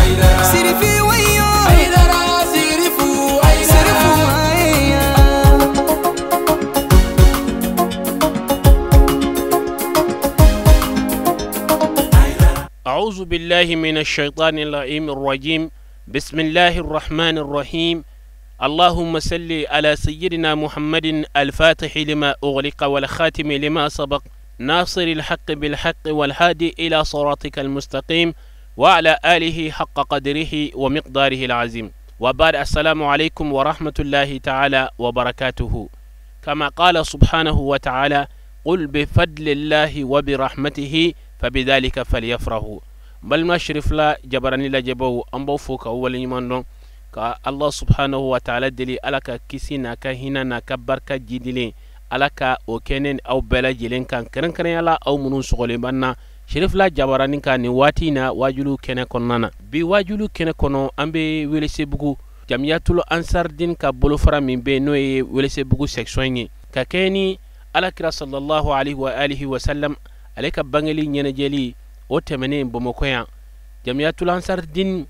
سيرفي ويا سيرفو أعوذ بالله من الشيطان اللعين الرجيم. بسم الله الرحمن الرحيم. اللهم صل على سيدنا محمد الفاتح لما أغلق والخاتم لما سبق ناصر الحق بالحق والهادي إلى صراطك المستقيم وعلى آله حق قدره ومقداره العظيم. وبعد السلام عليكم ورحمة الله تعالى وبركاته. كما قال سبحانه وتعالى قل بفضل الله وبرحمته فبذلك فليفرحوا. بل ما شرف لا جبراني لا جبو أمبو فوق أول يمانون ka Allah subhanahu wa ta'ala deli alaka kisina ka hinana ka barka jidile alaka o kenen aw bela jilen kan keren yala aw munun sogole banna shirif la jabarani ka ni watina wajulu kene konnana bi wajulu kene kono ambe welese bugu jamiyatul ansar din ka bolofara min be no e welese bugu section yi ka keni alakira sallallahu alaihi wa alihi wa sallam alaka bangeli nyene jeli o temene bomokoya jamiyatul ansar din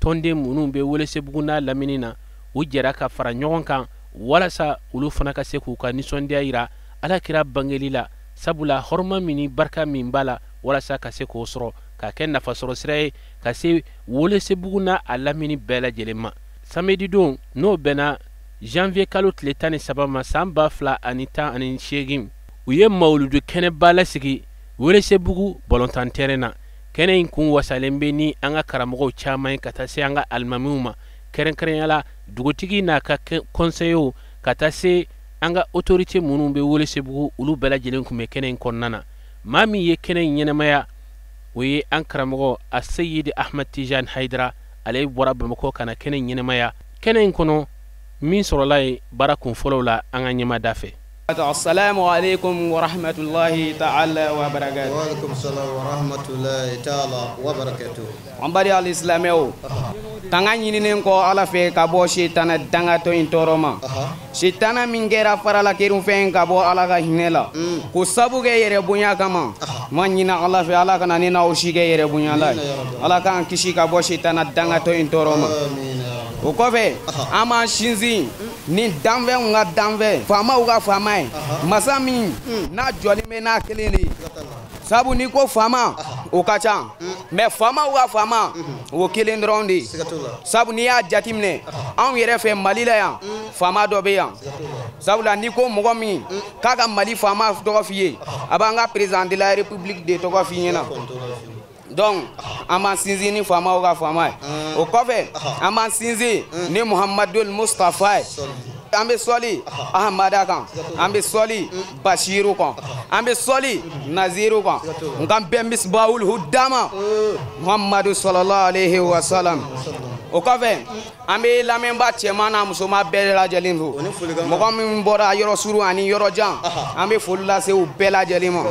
tonde munun be wele se buguna laminina wujera ka fara ɲɔgɔn kan walasa ulu fana ka se k'u ka nisɔndiya yira alakira bangeli la sabula horma mini barka min bala walasa ka se k'o sɔrɔ ka kɛ nafa sɔrɔ sira ye ka se wele se buguna a lamini bɛɛ lajɛlen ma. Samedi don n'o bɛnna janvier kalo tile 13 ma san 2018 u ye mawuludu kɛnɛba lasigi wele se bugu bɔlɔntan terrain na. kene in kun wasalen be ni an ka karamɔgɔw caman ka taa se an ka alimamiw ma kɛrɛnkɛrɛnyala dugutigi n'a ka conseillers ka taa se an ka autorité minnu be Welesebugu olu bɛɛ lajɛlen kun bɛ kɛnɛ in kɔnɔna na. maa min ye kɛnɛ in ɲɛnamaya o ye an karamɔgɔ a Seyidi Ahmad Tijan Haidara ale bɔra Bamakɔ ka na kɛnɛ in ɲɛnamaya. kɛnɛ in kɔnɔ min sɔrɔla ye baara kun fɔlɔw la an ka ɲɛmada fɛ. Assalamu alaikum wa rahmatullahi ta'ala wa barakatuh. Wa alaikum salam wa rahmatullahi ta'ala wa barakatuh. An bari al-islameo tanga ɲininen kɔ ala fɛ ka bɔ sitana dangatɔ in tɔɔrɔ ma. Sitana min kɛra farala kerun fɛn ka bɔ ala ka hinɛ la ko sabu kɛ yɛrɛ bonya kama ma ɲina ala fɛ ala kana ni n'aw si kɛ yɛrɛ bonya la ala k'an kisi ka bɔ sitana dangatɔ in tɔɔrɔ ma. O kɔfɛ an b'an sinsin ni danfɛnw ka danfɛn faamaw ka faama ye masa min n'a jɔlen bɛ n'a kelen de ye sabu ni ko faama o ka ca mais faamaw ka faama o kelen dɔrɔn de ye sabu n'i y'a jateminɛ anw yɛrɛ fɛ Mali la yan faama dɔ bɛ yan sabula ni ko mɔgɔ min k'a ka Mali faama tɔgɔ f'i ye a b'an ka président de la république de tɔgɔ f'i ɲɛna. Donc an b'an sinsin ni faamaw ka faama ye o kɔfɛ an b'an sinsin ni Muhammadul Mustafa ye an bɛ sɔli Ahamada kan an bɛ sɔli Bashiru kan an bɛ sɔli Naziru kan nka bɛn Misbahul Huda ma Muhammadu sallallahu alaihi wa sallam. O kɔfɛ an bɛ lamɛnba cɛman n'a musoman bɛɛ lajɛlen fo mɔgɔ min bɔra yɔrɔ suru ani yɔrɔ jan an bɛ foli lase u bɛɛ lajɛlen ma.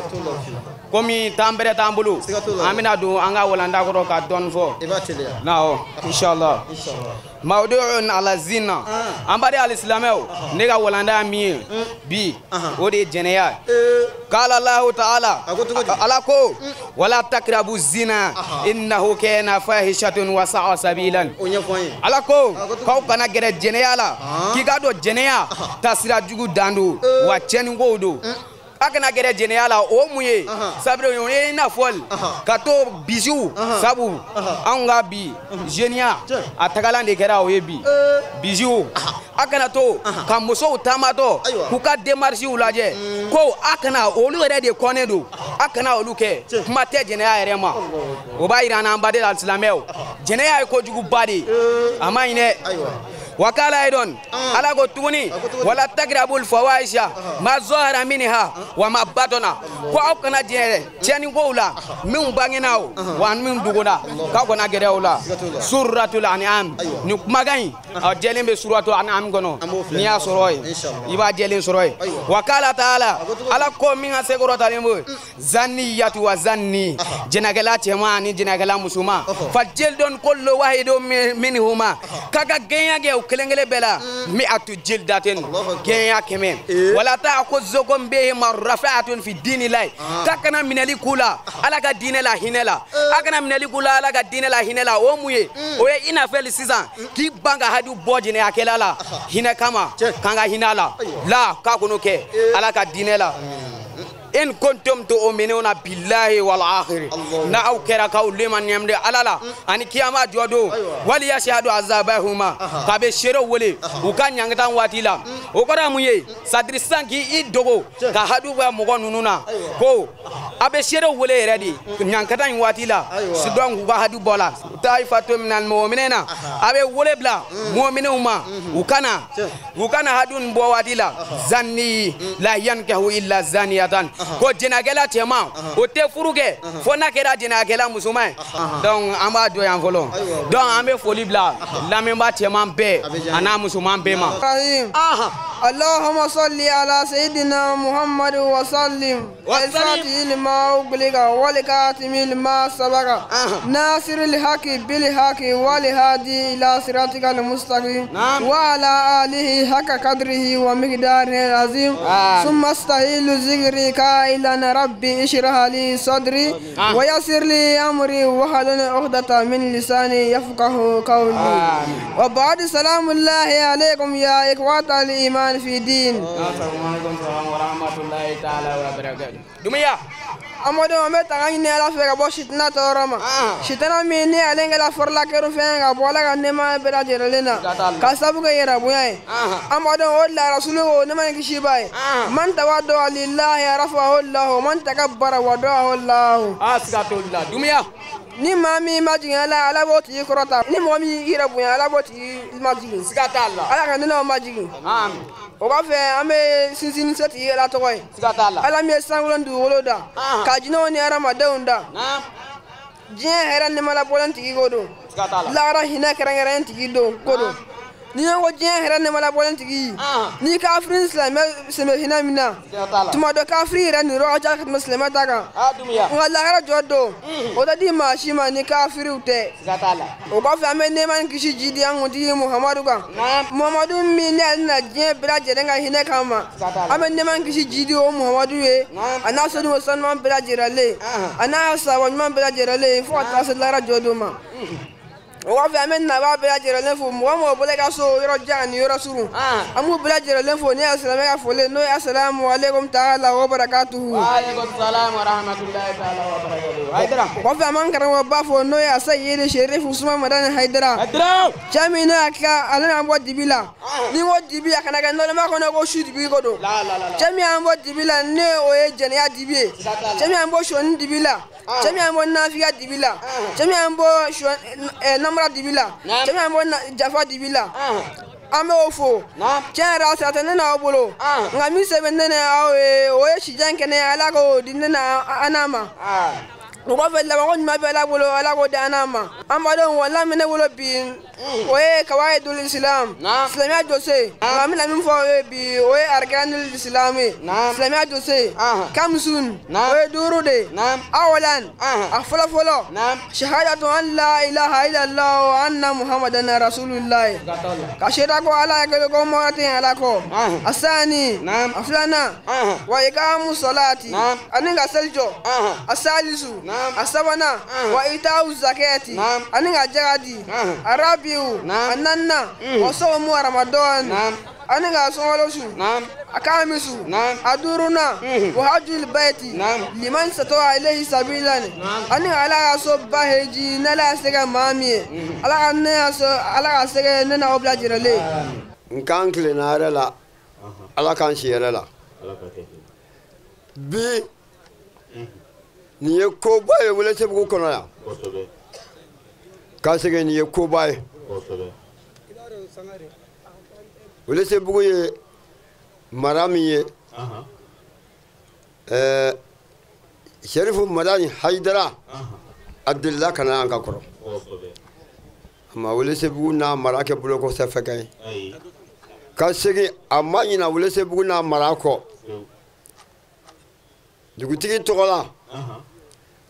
Komi temps bɛrɛ t'an bolo an bɛna don an ka walanda kɔrɔ ka dɔɔni fɔ. Naam inshallah. Mawdu'un ala zina an bari al-islamɛw ne ka walanda min ye bi o de ye jɛnɛya. Qala Allahu ta'ala ala ko wala takrabu zina innahu kana fahishatun wa sa'a sabilan. Ala ko k'aw kana gɛrɛ jɛnɛya la k'i ka dɔn jɛnɛya taasira jugu dan don wa tiɲɛnikow don. A kana gɛrɛ jɛnɛya la o mun ye sabu o ye i n'a fɔ ka to bijoux sabu anw ka bi jeniya a tagalan de kɛra o ye bi bijoux a kana to ka musow taamatɔ k'u ka démarches lajɛ ko a kana olu yɛrɛ de kɔnnen don a kana olu kɛ kuma tɛ jɛnɛya yɛrɛ ma o b'a yira an na an baden alisilamɛw jɛnɛya ye kojuguba de ye a ma ɲi dɛ. Wakala aidon ala ko tuguni wala tagrabul fawaisha ma zahara minha wa ma batona ko aw kana jere tieni ko la min bangena wa min duguna ka ko na gere la suratul an'am ni magan a jelen be suratul an'am gono ni ya soroy iba jelen soroy wakala taala ala ko min asegoro talimbo zanniyatu wa zanni jenagala tema ni jenagala musuma fajel don kullu wahidum minhuma kaga genya ge kelengele bela mi'atu jildatin genya keme wala ta'khudhukum bihima rafa'atun fi dinillahi kakana minali kula ala ka dinela hinela akana minali kula ala ka dinela hinela o muye o ye ina fel sisan ki banga hadu bodine akela la hina kama kanga hinala la ka kuno ke ala ka dinela in kuntum tu'minuna billahi wal akhir na aw kera ka uliman yamde alala ani kiyama jodo wali yashhadu azabahuma kabe shero wole ukanyangta watila okora muye sadri sanki idogo ka hadu ba mogo nununa ko abe shero wole redi nyankata watila sidon ga hadu bola taifatu minal mu'minina abe wole bla mu'minuma ukana hadun bo watila zanni la yankahu illa zaniyatan ko jenagela tema o te furuke fo na kera jenagela musulman donc amba do yan folo donc ambe foli bla la memba tema be ana musulman be ma اللهم صل على سيدنا محمد وسلم الفاتح لما أغلق والكاتم لما سبق ناصر الحق بالحق والهادي إلى صراطك المستقيم وعلى آله حق قدره ومقداره العظيم ثم استهيل ذكرك إلى ربي اشرح لي صدري ويسر لي أمري واحلل عقدة من لساني يفقه قولي وبعد سلام الله عليكم يا إخوة الإيمان في دين. السلام عليكم ورحمة الله تعالى وبركاته. دمية. amadu ame tangani ne ala fega bo shitna toroma shitana mi ne alenga la forla keru fenga bola ga ne ma bela jerelena kasabu ga yera buya amadu walla rasuluhu ne man kishi bai man tawadu lillahi rafahu allah man takabbara wadahu allah asgatullah dumiya ni mami majin ala boti korota ni momi ira buya ala boti majin sigatalla ala ga ne no majin o ba fe ame sinsin seti ala toy sigatalla ala mi sangulon du woloda kajino ni ara madunda je heran ni mala bolantigi godo lara hina kerangeren tigi do godo ni ngo je heran ni mala bolantigi ni kafrin islam seme hina mina tuma do kafri ran ro aja kat muslima daga ngala ara jodo o da di ma shima ni kafri ute o ba fa me ne man kishi jidi an odi muhammadu ga muhammadu mi ne na je bra je nga hina kama ame ne man kishi jidi o muhammadu we ana so do son man bra je rale ana sa won man bra je rale fo ta se lara jodo ma o wa fa men na ba bela jere len fo mo bole ka so yoro jani yoro suru amu bela jere len fo ni assalamu ka fole no assalamu alaikum ta'ala wa barakatuhu wa alaikum salam wa rahmatullahi ta'ala wa barakatuhu haidara wa fa man karan wa ba fo no ya sayyid sharif usman madan haidara jamina ka alana ambo dibila ni wo dibila kana ga no ma ko no go shoot bi godo jami ambo dibila ne o ye jene ya dibie jami ambo shon dibila jami ambo nafiya dibila jami ambo shon namra dibila jami ambo jafa dibila ame ofo jara satane na obolo ngami sebendene awe o ye shijankene ala ko dinna anama o ba fella ba ma bela bolo ala ko danama amado wala mene bolo bin o ye kawaidul islam islamia jose ngami la min fo bi o ye arkanul islam islamia jose kamsun o ye durude awalan afala folo shahadatu an la ilaha illallah wa anna muhammadan rasulullah kashira ko ala ke ko mo ate ala ko asani aflana wa ikamu salati aninga seljo asalisu asabana wa itau zakati aninga jagadi arabiu ananna wasomu ramadan aninga songolosu akamisu aduruna wa hajjul baiti liman satawa ilayhi sabilan aninga ala so baheji nala sega mami ala anna so ala sega nana oblajirale nkankle na rela ala kan shirela bi ni ye ko baye wala se bu kono ya ka sege ni ye ko baye wala se bu ye marami ye sherifu madani haidara abdullah kana an ka koro amma wala se bu na marake bulo ko se fekay ka sege amma ina wala se bu na marako dugutigi togola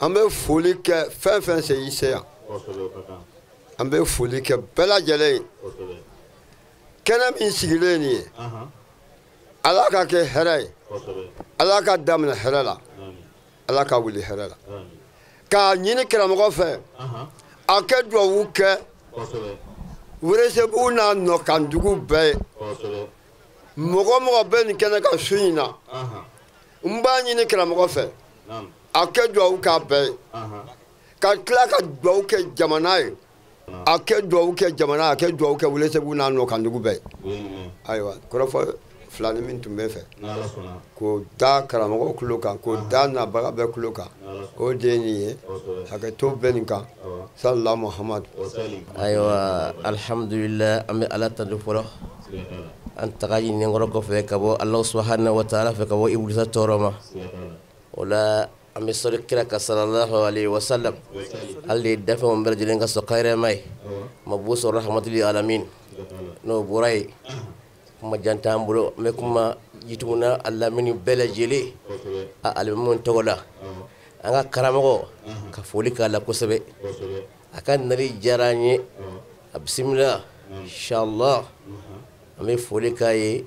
ambe foli ke fen se ise ya ambe foli ke bela jele kɛnɛ min sigilen nin ye ala ka kɛ hɛrɛ ye ala ka daminɛ hɛrɛ la ala ka wuli hɛrɛ la k'a ɲini karamɔgɔ fɛ a kɛ duwawu kɛ Welesebugu n'a nɔkandugu bɛɛ ye mɔgɔ mɔgɔ bɛ nin kɛnɛ ka su in na n b'a ɲini karamɔgɔ fɛ a kɛ duwawu k'a bɛɛ ye ka tila ka duwawu kɛ jamana ye a kɛ duwawu kɛ jamana a kɛ duwawu kɛ Welesebugu n'a nɔkandugu bɛɛ ye ayiwa kɔrɔfɔ filani min tun bɛ fɛ k'o da karamɔgɔ tulo kan k'o da nabaga bɛɛ tulo kan o de ye nin ye hakɛto bɛ nin kan sallallahu Muhammadu ayiwa alhamdulillah an bɛ ala tanto fɔlɔ an taga ɲini kɔrɔ kɔfɛ ka bɔ Alahu subhanahu wa ta'ala fɛ ka bɔ Iblisa tɔɔrɔ ma o la an bɛ sɔli kira kan sallallahu alaihi wa sallam hali dafɛnw bɛɛ lajɛlen ka sɔn kayrɛma ye mabuso rahmatul alamin n'o bɔra ye kuma janta an bolo an bɛ kuma jituguna a lamini bɛɛ lajɛlen a alimamu tɔgɔ la an ka karamɔgɔ ka foli k'a la kosɛbɛ a ka nali diyara an ye a bisimila inshallah an bɛ foli k'a ye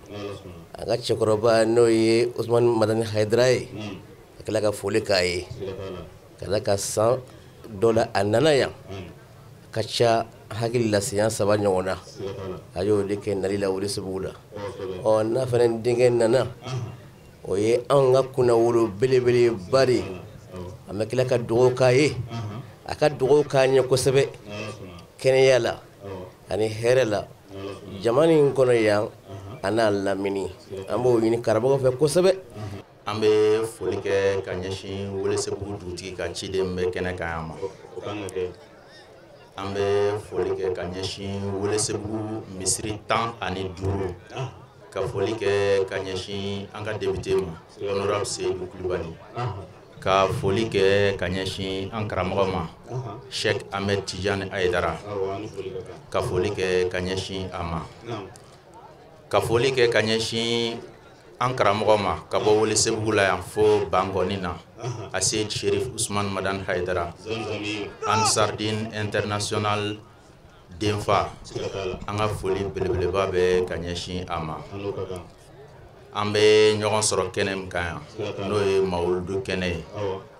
a ka cɛkɔrɔba n'o ye Usman Madani Haidara ye a kɛla ka foli k'a ye ka da ka san dɔ la a nana yan ka ca hakili la siɲɛ 3 ɲɔgɔn na a y'o de kɛ nali la Welesebugu la n'a fana denkɛ nana o ye an ka kunnawolo belebeleba de an bɛ tila ka dugawu k'a ye a ka dugawu k'a ɲɛ kosɛbɛ kɛnɛya la ani hɛrɛ la jamana in kɔnɔ yan a n'a lamini an b'o ɲini karamɔgɔ fɛ kosɛbɛ an bɛ foli kɛ ka ɲɛsin Welesebugu dugutigi ka ciden bɛ kɛnɛ kan yan ma an bɛ foli kɛ ka ɲɛsin Welesebugu misiri 15 ka foli kɛ ka ɲɛsin an ka député ma honorable Seydou Kulibali ka foli kɛ ka ɲɛsin an karamɔgɔ ma Sheikh Ahmed Tijani Haidara ka foli kɛ ka ɲɛsin a ma ka foli kɛ ka ɲɛsin an karamɔgɔ ma ka bɔ Welesebugu la yan fo Bangɔni na a Seyid Sherif Usman Madani Haidara Ansardine International denfa an ka foli belebeleba bɛ ka ɲɛsin a ma an bɛ ɲɔgɔn sɔrɔ kɛnɛ min kan yan n'o ye mawuludu kɛnɛ ye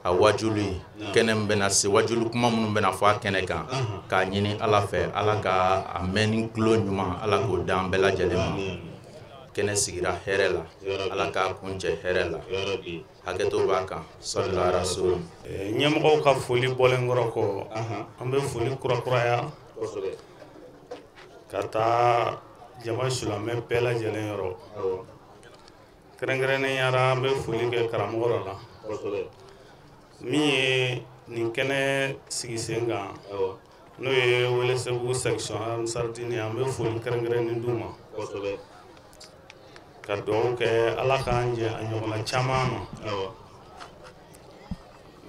a wajulu ye kɛnɛ min bɛna se wajulu kuma minnu bɛna fɔ a kɛnɛ kan k'a ɲini ala fɛ ala ka a mɛn ni tulo ɲuman ala k'o d'an bɛɛ lajɛlen ma kɛnɛ sigira hɛrɛ la ala k'a kuncɛ hɛrɛ la hakɛto b'a kan sallallahu alaihi wasallam ɲɛmɔgɔw ka foli bɔlen kɔrɔ kɔ an bɛ foli kurakuraya ka taa jama silamɛ bɛɛ lajɛlen yɔrɔ kɛrɛnkɛrɛnnenya la an bɛ foli kɛ karamɔgɔ la min ye nin kɛnɛ sigi sen kan n'o ye Welesebugu section Ansardine an bɛ foli kɛrɛnkɛrɛnnen d'u ma ka dugawu kɛ ala k'an jɛ a ɲɔgɔnna caman ma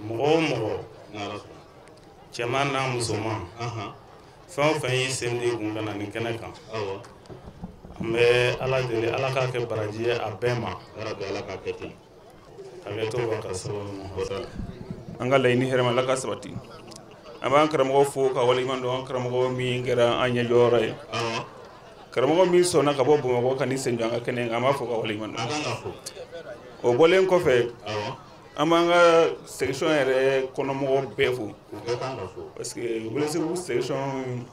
mɔgɔ o mɔgɔ cɛman n'a musoman fɛn o fɛn y'i sen di kun ka na nin kɛnɛ kan an bɛ ala deli ala k'a kɛ baraji ye a bɛɛ ma hakɛto b'a ka sababu ma an ka laɲini hɛrɛma ala ka sabati an b'an karamɔgɔ fo ka waleɲuman dɔn an karamɔgɔ min kɛra an ɲɛjɔyɔrɔ ye karamɔgɔ min sɔnna ka bɔ Bamakɔ ka ni sen jɔ an ka kɛnɛ an b'a fɔ ka waleɲuman dɔn o bɔlen kɔfɛ an b'an ka section yɛrɛ kɔnɔmɔgɔw bɛɛ fo parce que Welesebugu section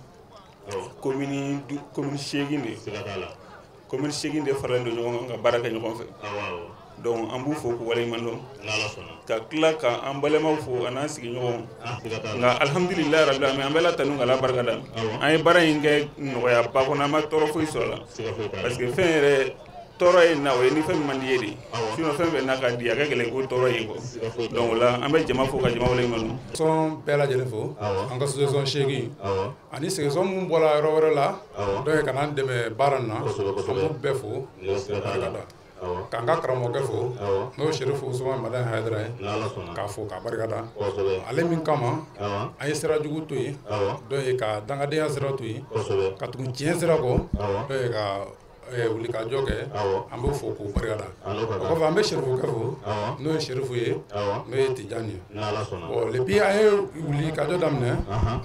commune 8 de commune 8 de faralen don ɲɔgɔn kan ka baara kɛ ɲɔgɔn fɛ donc an b'u fo k'u waleɲuman dɔn ka tila ka an balimaw fo an'an sigiɲɔgɔnw nka alhamdulilayi rabil alamin an bɛ ala tanu k'ala barika da an ye baara in kɛ nɔgɔyaba kɔnɔ an ma tɔɔrɔ foyi sɔrɔ la parce que fɛn yɛrɛ tɔɔrɔ ye na o ye ni fɛn min man di ye de sinon fɛn fɛn n'a ka di a ka gɛlɛn ko tɔɔrɔ ye kɔ donc o la an bɛ jama fo ka jama waleɲuman dɔn sɔn bɛɛ lajɛlen fo an ka section 8 ani section mun bɔra yɔrɔ wɛrɛ la donc ka n'an dɛmɛ baara in na an b'u bɛɛ fo barika da k'an ka karamɔgɔkɛ fo n'o Sherif Usman Madani Haidara ye k'a fo k'a barika da ale min kama an ye sira jugu to yen donc ka dangadenya sira to yen ka tugu tiɲɛ sira kɔ donc ka wuli ka jɔ kɛ an b'o fo k'o barika da o kɔfɛ an bɛ Sherifukɛ fo n'o ye Sherifu ye n'o ye Tijani ye bon depuis an ye wuli ka jɔ daminɛ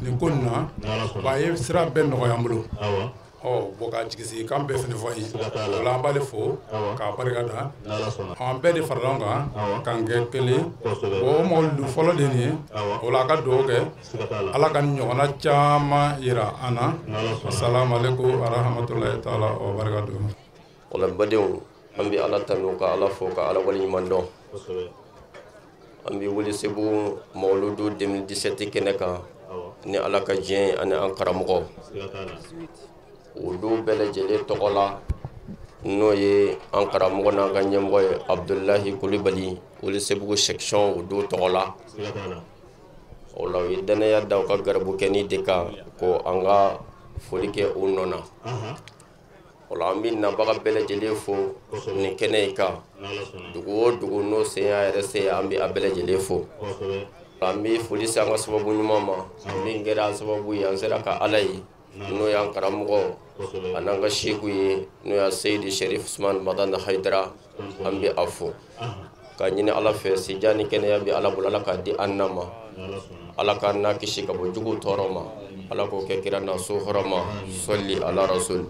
nin ko nin na bon a ye sira bɛɛ nɔgɔya an bolo boka jigisi kan bɛɛ fɛnɛ fɔ ye o la an b'ale fo k'a barika da an bɛɛ de farala ɲɔgɔn kan k'an kɛ kelen o mawuludu fɔlɔ de nin ye o la a ka dugawu kɛ ala ka ɲɔgɔnna caman yira an na assalamu alaikum warahmatullahi taala wa barakatuh. O la badenw an bɛ ala tanu ka ala fo ka ala waleɲuman dɔn an bɛ Welesebugu mawuludu 2017 kɛnɛ kan ni ala ka diɲɛ ani an karamɔgɔ o don bɛɛ lajɛlen tɔgɔ la n'o ye an karamɔgɔ n'an ka ɲɛmɔgɔ ye Abdulahi Kulibali Welesebugu section o don tɔgɔ la o la u ye danaya da u ka garibu kɛni de kan ko an ka foli kɛ o nɔ na o la an bɛ nabaga bɛɛ lajɛlen fo nin kɛnɛ in kan dugu o dugu n'o sen y'a yɛrɛ se an bɛ a bɛɛ lajɛlen fo an bɛ foli se an ka sababu ɲuman ma min kɛra an sababu ye an sera ka ala ye n'o y'an karamɔgɔ an'an ka seku ye n'o y'a Seyidi Sherif Usman Madani Haidara an bɛ a fo ka ɲini ala fɛ sija ni kɛnɛya bɛ ala bolo ala k'a di an na ma ala k'an n'a kisi ka bɔ juguw tɔɔrɔ ma ala k'o kɛ kira na so hɔrɔma sɔli ala rasul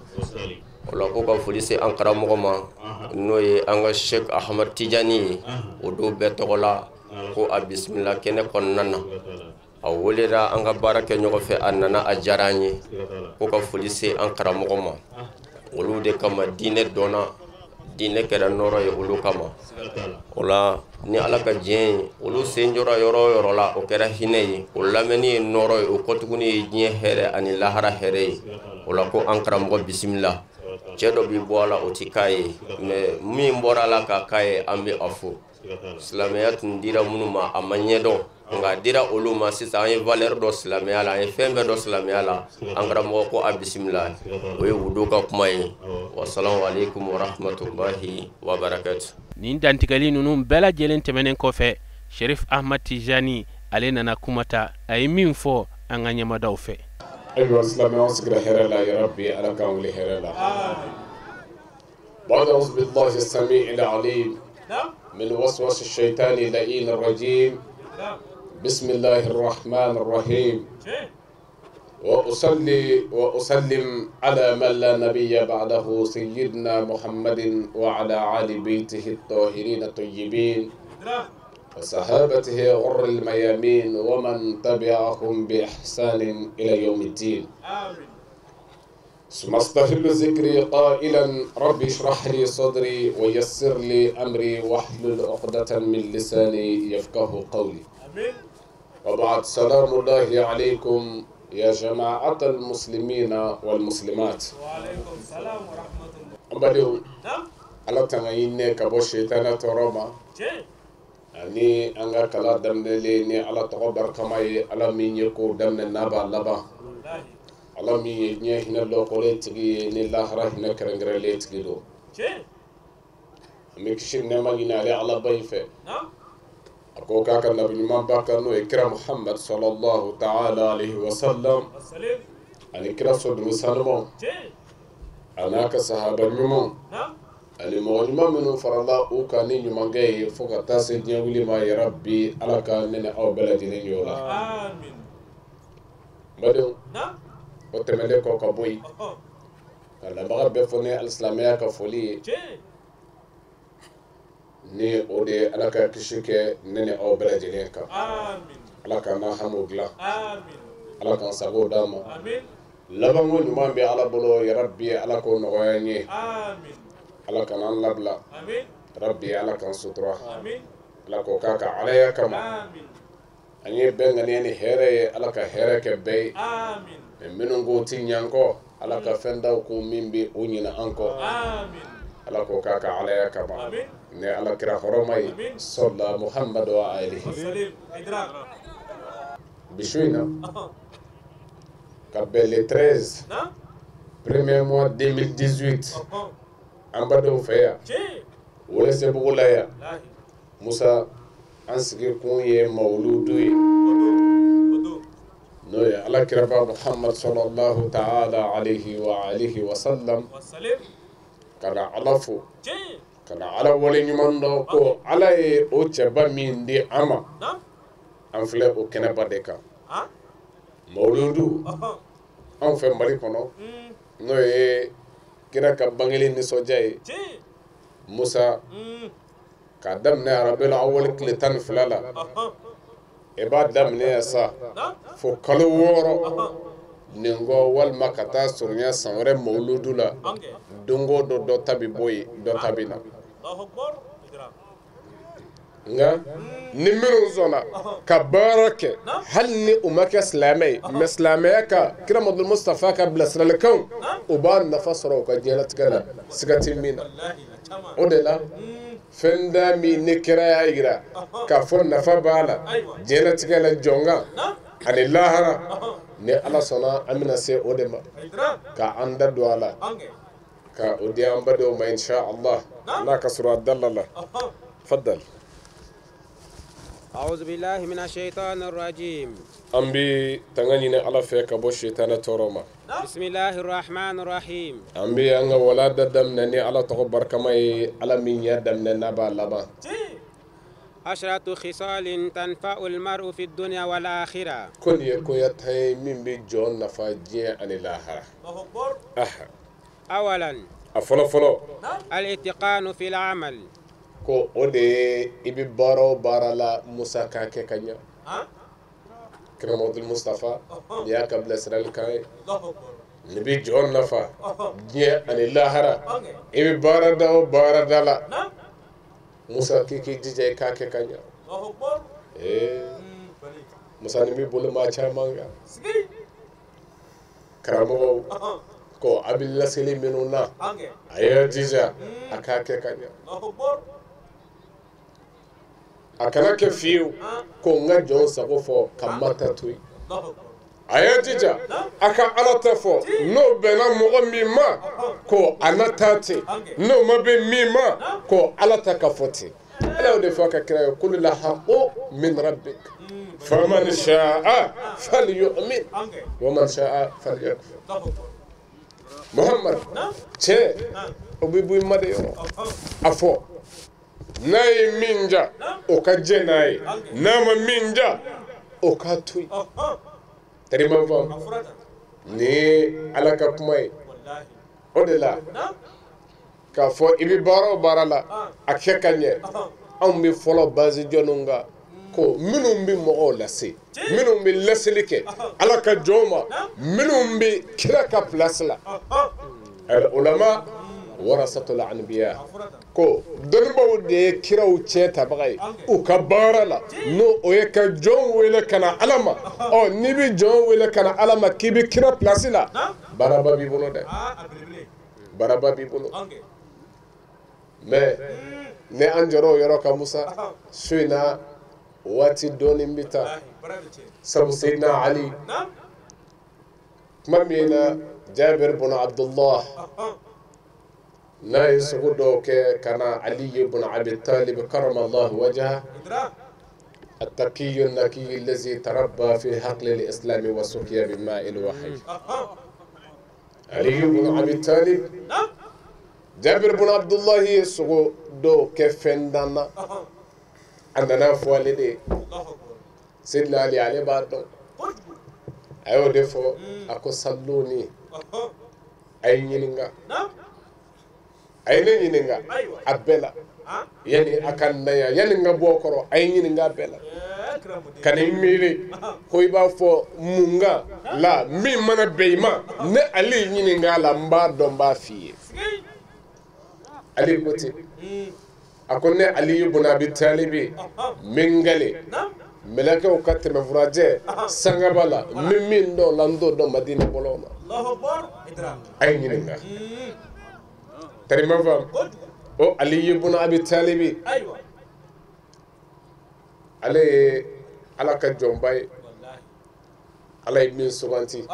o la ko ka foli se an karamɔgɔ ma n'o ye an ka Sheikh Ahmad Tijani ye o don bɛɛ tɔgɔ la ko a bisimila kɛnɛ kɔnɔna na a welela an ka baara kɛ ɲɔgɔn fɛ a nana a diyara an ye ko ka foli se an karamɔgɔ ma olu de kama diinɛ dɔnna diinɛ kɛra nɔrɔ ye olu kama o la ni ala ka diɲɛ ye olu sen jɔra yɔrɔ o yɔrɔ la o kɛra hinɛ ye o lamɛnni ye nɔrɔ ye o kɔtuguni ye diɲɛ hɛrɛ ani lahara hɛrɛ ye o la ko an karamɔgɔ bisimila cɛ dɔ bi bɔ a la o ti k'a ye mais min bɔra a la ka k'a ye an bɛ a fo silamɛya tun dira minnu ma a ma ɲɛdɔn nka dira olu ma sisan an ye valeur dɔ silamɛya la an ye fɛn bɛɛ dɔ silamɛya la an karamɔgɔ ko a bisimila o ye wudu ka kuma ye wasalamu alaikum warahmatullahi wabarakatuh. nin dantigɛli ninnu bɛɛ lajɛlen tɛmɛnen kɔfɛ Sherif Ahmad Tijani ale nana kumata a ye min fɔ an ka ɲɛmadaw fɛ. ayiwa silamɛw sigira hɛrɛ la ya rabbi ala k'an wuli hɛrɛ la. ba'da a'udhu billahi as-sami'il 'alim من وسوس الشيطان اللئيم الرجيم بسم الله الرحمن الرحيم وأصلي وأسلم على من لا نبي بعده سيدنا محمد وعلى آل بيته الطاهرين الطيبين وصحابته غر الميامين ومن تبعهم بإحسان إلى يوم الدين ثم استهل ذكري قائلا ربي اشرح لي صدري ويسر لي امري واحلل عقدة من لساني يفقه قولي. وبعد سلام الله عليكم يا جماعة المسلمين والمسلمات. وعليكم السلام ورحمة الله. أمباليو على تنعيني كبو شيطان تروما. أني أنغا كلا دمنليني على تغبر كماي على مين يكو دمن النابا لبا. ala mi ye diɲɛ hinɛ lɔkɔlen tigi ye ni lahara hinɛ kɛrɛnkɛrɛnlen tigi don an bɛ kisi nɛɛma ɲini ale alaba in fɛ a ko k'a ka nabi ɲuman ba kan n'o ye kira Muhammad sallallahu ta'ala alayhi wa sallam ani kira sɔdumi sanumaw a n'a ka sahaba ɲumanw ani mɔgɔ ɲuman minnu farala u kan ni ɲumankɛ ye fo ka taa se diɲɛ wuli ma ya rabbi ala ka ne ni aw bɛɛ lajɛlen ye o la badenw o tɛmɛlen kɔ ka bɔ yen ka labaga bɛɛ fɔ ni alisilamɛya ka foli ye ni o de ye ala ka kisi kɛ ne ni aw bɛɛ lajɛlen kan ala k'an n'a hamu dilan ala k'an sago d'an ma labanko ɲuman bɛ ala bolo ya rabbi ala k'o nɔgɔya n ye ala k'an labila rabbi ala k'an sutura ala k'o k'a ka alaya kama an ye bɛn ŋaniya ni hɛrɛ ye ala ka hɛrɛ kɛ bɛɛ ye minnu ko ti ɲankɔ ala ka fɛn daw ko min bɛ o ɲina an kɔ ala k'o k'a ka alaya kama ne ala kira hɔrɔma ye sɔla muhammadu wa alihi bisu in na ka bɛn le 13 premier mois 2018 an badenw fɛ yan Welesebugu la yan musa an sigi kun ye mawuludu ye n'o ye alakiraba Muhammad sallallahu ta'ala alayhi wa alihi wa sallam kana ala fo kana ala wale ɲuman dɔ ko ala ye o cɛba min di an ma an filɛ o kɛnɛba de kan mawuludu anw fɛ Mali kɔnɔ n'o ye kira ka bangeli nisɔndiya ye Musa k'a daminɛ Rabiul Awwal tile 12 la e b'a daminɛ yan sa fo kalo 6 nin kɔ walima ka taa surunya san wɛrɛ mawuludu la don o don dɔ ta bɛ bɔ yen dɔ ta bɛ na nka ni minnu sɔnna ka baara kɛ hali ni u ma kɛ silamɛ ye mɛ silamɛya ka kira Muhamadu Mustafa ka bilasiralikanw o b'a nafa sɔrɔ u ka diɲɛlatigɛ la siga tɛ min na o de la fɛn da min ni kira y'a yira k'a fɔ nafa b'a la diɲɛlatigɛ la jɔnkan ani lahara ni Ala sɔnna an bɛna se o de ma ka an da don a la ka o di an badenw ma insha Allah n'a ka sɔrɔ a dala la faddal أعوذ بالله من الشيطان الرجيم an bɛ tanga ɲini Ala fɛ ka bɔ sitana tɔɔrɔ ma بسم الله الرحمن الرحيم an bɛ an ka walanda daminɛ ni Ala tɔgɔ barikama ye Ala min y'a daminɛ n'a b'a laban 10 خصال تنفع المرء في الدنيا والآخرة ko nin ye koya tan ye min bɛ jɔn nafa diɲɛ ani lahara أولا a fɔlɔ-fɔlɔ الاتقان في العمل ko o de ye i bɛ baara o baara la Musa k'a kɛ ka ɲɛ kira Muhamadu Mustafa ni y'a ka bilasiralikan ye ni bɛ jɔn nafa diɲɛ ani lahara i bɛ baara da o baara da la Musa k'i jija i k'a kɛ ka ɲɛ Musa ni bɛ bolo maa caman kan karamɔgɔw ko a bɛ laseli minnu na a y'a jija a k'a kɛ ka ɲɛ a kana kɛ fiyewu ko n ka jɔn sago fɔ ka mata to yen a y'a jija a ka Ala ta fɔ n'o bɛnna mɔgɔ min ma ko a na taa ten n'o ma bɛn min ma ko Ala ta ka fɔ ten Ala y'o de fɔ a ka kira ye qul al haqqu min rabbik faman sha'a falyu'min wa man sha'a falyakfur Muhammad cɛ o bɛ bɔ i ma de yɔrɔ a fɔ n'a ye min ja o ka jɛ n'a ye n'a ma min ja o ka to yen tɛrima faamu ni ye Ala ka kuma ye o de la k'a fɔ i bɛ baara o baara la a kɛ ka ɲɛ anw bɛ fɔlɔ base jɔnniw kan ko minnu bɛ mɔgɔw lase minnu bɛ laseli kɛ Ala ka jɔnw ma minnu bɛ kira ka place la ulama warasatul anbiya ko dɔnnibaw de ye kiraw tiɲɛ tabaga ye u ka baara la n'o o ye ka jɔn wele ka na Ala ma n'i bɛ jɔn wele ka na Ala ma k'i bɛ kira place la baaraba b'i bolo dɛ baaraba b'i bolo mais ne an jɔra o yɔrɔ kan Musa su in na waati dɔɔni bɛ taa sabu Seydina Ali kuma min na Jabir bin Abdullah n'a ye sugu dɔw kɛ ka na Ali ibn Abi Talib karamallahu wajhahu التقي النقي الذي تربى في حقل الإسلام وسقي بماء الوحي علي بن أبي طالب جابر بن عبد الله سقو دو كفندنا عندنا فوالدي سيدنا علي بعد أيوة دفو أكو صلوني أي نينغا أي نينغا أبلا yani akan naya yani nga bokoro ay nyini nga bela kani miri ko iba fo munga la mi mana beima ne ali nyini nga la mba do mba fiye ali boti akonne ali ibn abi talib mingale melaka o katme furaje sangabala min do lando do madina bolona Allahu akbar ay nyini nga tarima fam o Ali ibn Abi Talib ale Ala ka jɔnba ye Ala ye min suganti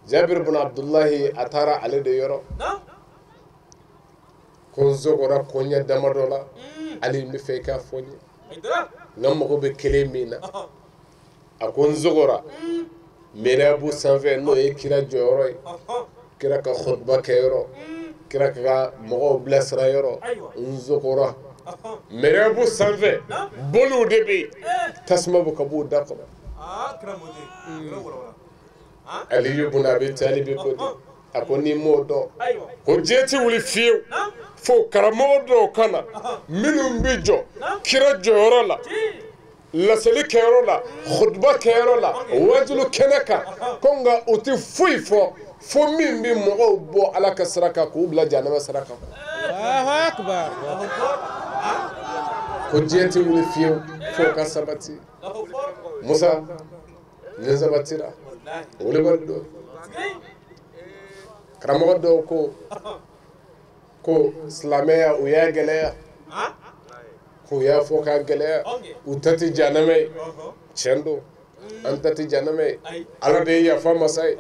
Jabir ibn Abdullahi a taara ale de yɔrɔ ko n zogora koɲɛ damadɔ la Ali n bɛ fɛ i k'a fɔ n ye n ka mago bɛ kelen min na a ko n zogora mirabu sanfɛ n'o ye kira jɔyɔrɔ ye kira ka khutba kɛ yɔrɔ kira ka mɔgɔw bilasira yɔrɔ n zogora mirabu sanfɛ boliw de bɛ yen tasuma bɛ ka b'o da kɔnɔ aliyu ibn abi talib ko ako ni modo ko jeti wuli fiu fo karamodo kana minum bijo kira jorola lasali kerola khutba kerola wajulu kenaka konga uti fuifo fo min bi mo bo ala kasraka ko bla janama saraka Allahu akbar ko jeti wuli fiu fo ka sabati musa ne sabatira wuli goddo karamodo ko islameya o ya geleya ko ya fo ka geleya utati janame chendo antati janame ala de ya fa masai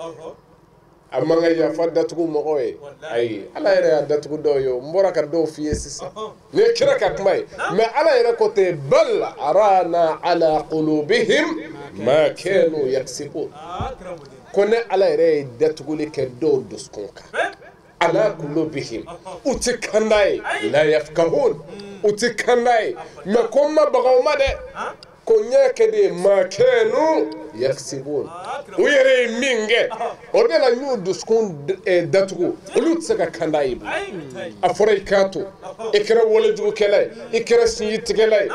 amma nga ya fa datugo mo oye ay ala ere datugo do yo mbora ka do fiye sisa ne kira ka kumai me ala ere ko te bal arana ala qulubihim ma kanu yaksibun kone ala ere datugo le ke do duskonka ala qulubihim utikandai la yafkahun utikandai me komma bagawma de ko nyake de makenu yaksibun uyere minge odela nyu duskun datugo ulu tsaka kandai afore kato ikra wole jugo kelay ikra siyit kelay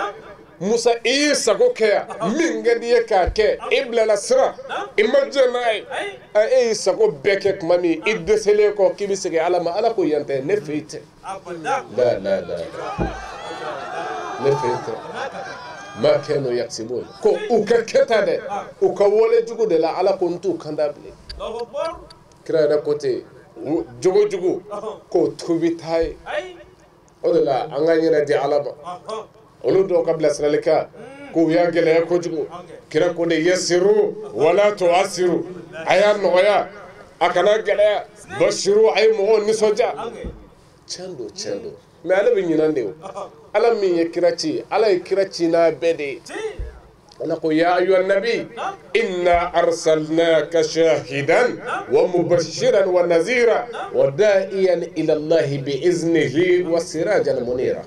musa isa go kaya minge de ka ke ibla la sra imajnai isa go beke mami idesele ko kibisege alama ala ko yante ne feite la ne feite ma kanu yaksibun ko ukaketa de ukawole jugo de la ala ko ntu kandable kira da kote jugo ko tubitai odala anganyira di alama oludo kabla salika ko ya gele ko jugo kira ko de yasiru wala tuasiru ayan noya akana gele bashiru ay mo ni soja chendo me ala bi nyinande ala min yakirachi ala yakirachi na bede ala ko ya ayyuhan nabi inna arsalnaka shahidan wa mubashiran wa nazira wa da'iyan ila allah bi iznihi wa sirajan munira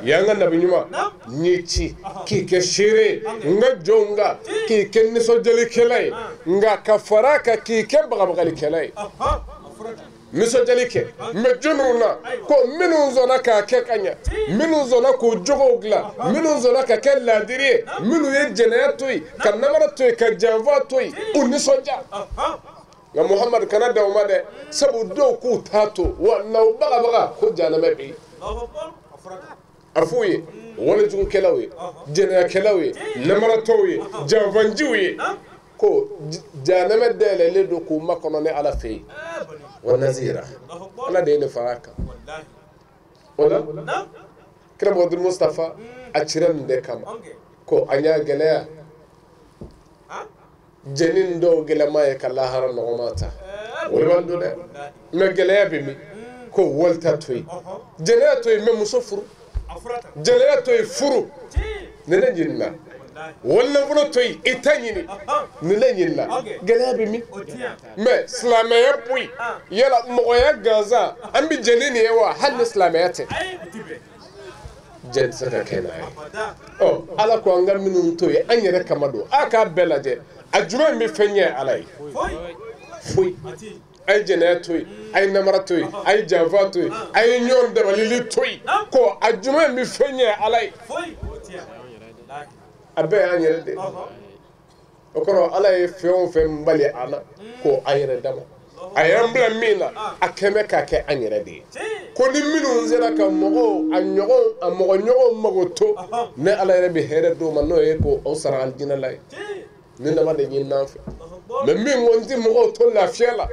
yanga nabi nyuma nichi kike shire nga jonga kike niso jeli kelay nga kafaraka kike bagabagali kelay miso jalike me jununa ko minu zona ka kekanya minu zona ko jogogla minu zona ka kella dire minu ye jenayatoy kan namaratoy ka janvatoy unisoja ya muhammad kana dawmade sabu do ku tato wa law baga ko janama bi afuye wala jugo kelawe jenaya kelawe namaratoy janvanjiwe ko janama dele le do ko makono ne ala fe ونزيرة أنا دين فراكا ولا كلام عبد المصطفى أشرن دكام كو أنيا جليا جنين دو جلا ما يكلا هرم نغماتا ولا بندوله ما جليا بمي كو والتا توي جليا توي من مصفر جليا توي فرو ننجلنا wala fulo toy itanyini nilenyilla galabi mi me islamaya pui yala moya gaza ambi jenini ewa hal islamiyate jen saka kenai oh ala ko ngam minun toy anyere kamado aka belaje ajuma mi fenye alai fui ay jene toy ay namara toy ay java toy ay nyon de walili toy ko ajuma mi fenye alai abe anyere de okoro ala e feon fe mbali ana ko ayere dama ayambla mina akeme ka ke anyere de ko ni minu nzera ka mogo anyogo nyogo magoto ne ala rebe here do man no e ko o sara aljina lay ni na de nyin nafi me min wonti mogo to la fiela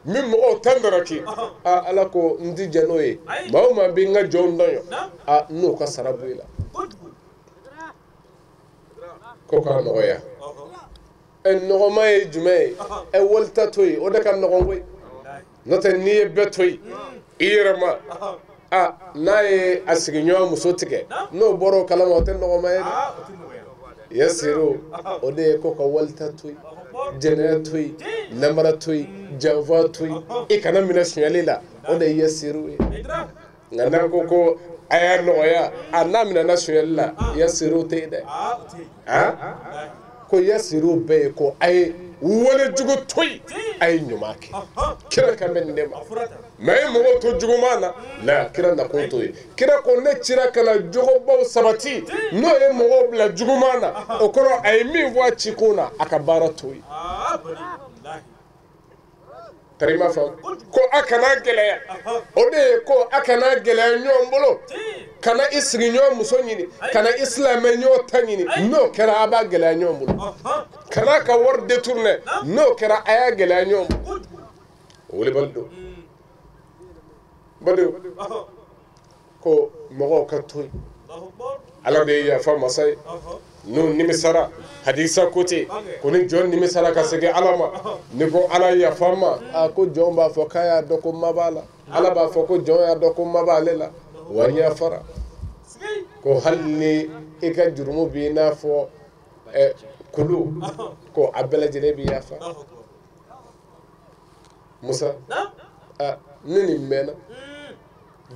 min mogo tandaraki ala ko ndi janoye mawma bi nga jondoyo no ka sarabuila ko ka noya en nogoma e jume e wolta toy o de kan nogongoy note ni betoy irama nae asiginyo musotike no boro kala mo ten nogoma e yasiru o de ko ka wolta toy jene toy namara toy java toy e kana mina shnalila o de yasiru ngana ko aya noya anamina nationalila yasiru te de ko yasiru be ko ay wale jugu toyi ay ɲuman kɛ kira kan bɛ ne ma mɛ ye mɔgɔw to juguman na la kira na kun to ye kira ko ne cira ka na jogobaw sabati n'o ye mɔgɔw bila juguman na o kɔrɔ a ye min fɔ a cikun na a ka baara to ye tarima fam ko a kana gɛlɛya o de ye ko a kana gɛlɛya ɲɔgɔn bolo kana i sigi ɲɔgɔn muso ɲini kana i silamɛ ɲɔgɔn ta ɲini n'o kɛra a b'a gɛlɛya ɲɔgɔn bolo kana ka wari détourner n'o kɛra a y'a gɛlɛya ɲɔgɔn bolo o wele bali don bali ko mɔgɔw ka to yen ala de ye yafa masa ye n'o nimisara hadisa ko ten ko ni jɔn nimisara ka segin ala ma ni ko ala yafa ma a ko jɔn b'a fɔ k'a y'a dɔn ko ma b'a la ala b'a fɔ ko jɔn y'a dɔn ko ma b'ale la wa yafara ko hali ni i ka jurumu b'i n'a fɔ kulu ko a bɛɛ lajɛlen b'i yafa musa ne nin mɛnna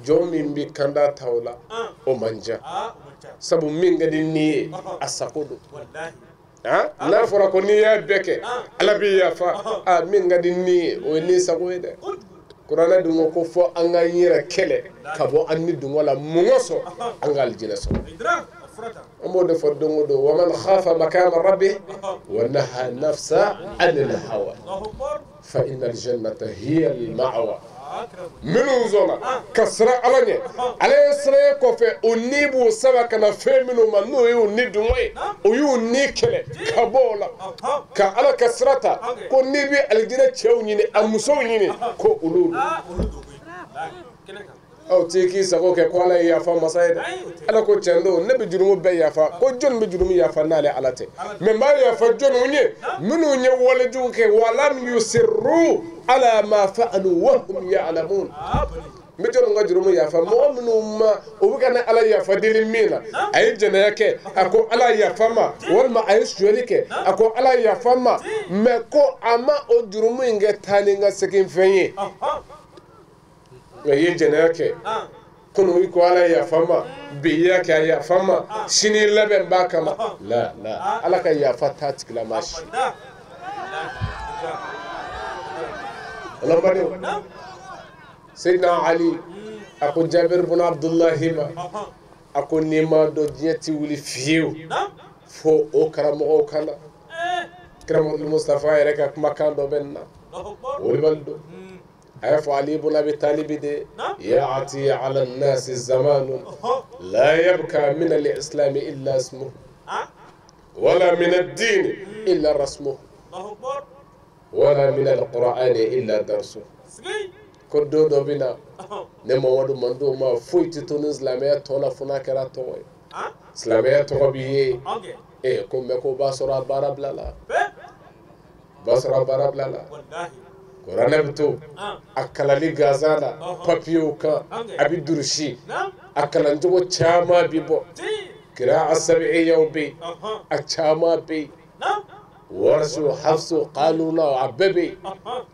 jɔn min bɛ kanda ta o la o man ca sabu min ka di ni ye a sago don n'a fɔra ko n'i y'a bɛɛ kɛ ala b'i yafa min ka di ni ye o ye ni sago ye dɛ kuranɛ dun ko fɔ an ka yɛrɛ kɛlɛ ka bɔ an ni dungo la mun ka sɔrɔ an ka alijinɛ sɔrɔ an b'o de fɔ don o don wa man khafa makana rabbi wa naha nafsa anil hawa fa inna aljannata hiya al-ma'wa minnu sɔnna ka siran ala ɲɛ ala ye siran kɔfɛ o ni b'o saba ka na fɛn minnu ma n'o y'u ni dungo ye o y'u ni kɛlɛ ka bɔ o la ka ala ka sira ta ko n'i bɛ alijinɛ cɛw ɲini a musow ɲini ko olu aw t'i k'i sago kɛ ko ala ye yafa masa ye dɛ ala ko tiɲɛ don ne bɛ jurumu bɛɛ yafa ko jɔn bɛ jurumu yafa n'ale ala tɛ mɛ n b'a yafa jɔnw ye minnu ye walejugu kɛ walam yusirru ala ma fa'alu wa hum ya'lamun n bɛ jɔnw ka jurumu yafa mɔgɔ minnu ma o bɛ ka ne ala yafa deli min na a ye jɛnɛya kɛ a ko ala yafa ma walima a ye suyali kɛ a ko ala yafa ma mɛ ko a ma o jurumu in kɛ taa ni ka segin fɛn ye nka ye jɛnɛya kɛ kunu i ko ala yafa ma bi i y'a kɛ a yafa ma sini labɛn b'a kama la ala ka yafa t'a tigilama si alabadenw Seydina Ali a ko Jabir bin Abdullahi ma a ko n'i ma dɔn diɲɛ ti wuli fiyewu fo o karamɔgɔw kana karamɔgɔ Mustafa yɛrɛ ka kumakan dɔ bɛ nin na o de b'ale dɔn عرف علي بن أبي طالب يأتي على الناس زمان لا يبقى من الإسلام إلا اسمه ولا من الدين إلا رسمه ولا من القرآن إلا درسه كدو دوبنا نمواد مندو ما فويت تونس إسلامية تونا فنا كرا توي إسلامية توبيه إيه كم بكو باسرا بارب لالا باسرا بارب لالا Kurana bito akalali gazana papiyo kan abi durushi akalanjogo chama bibo kira asabi yawbi a chama bi warsu hafsu qaluna ababi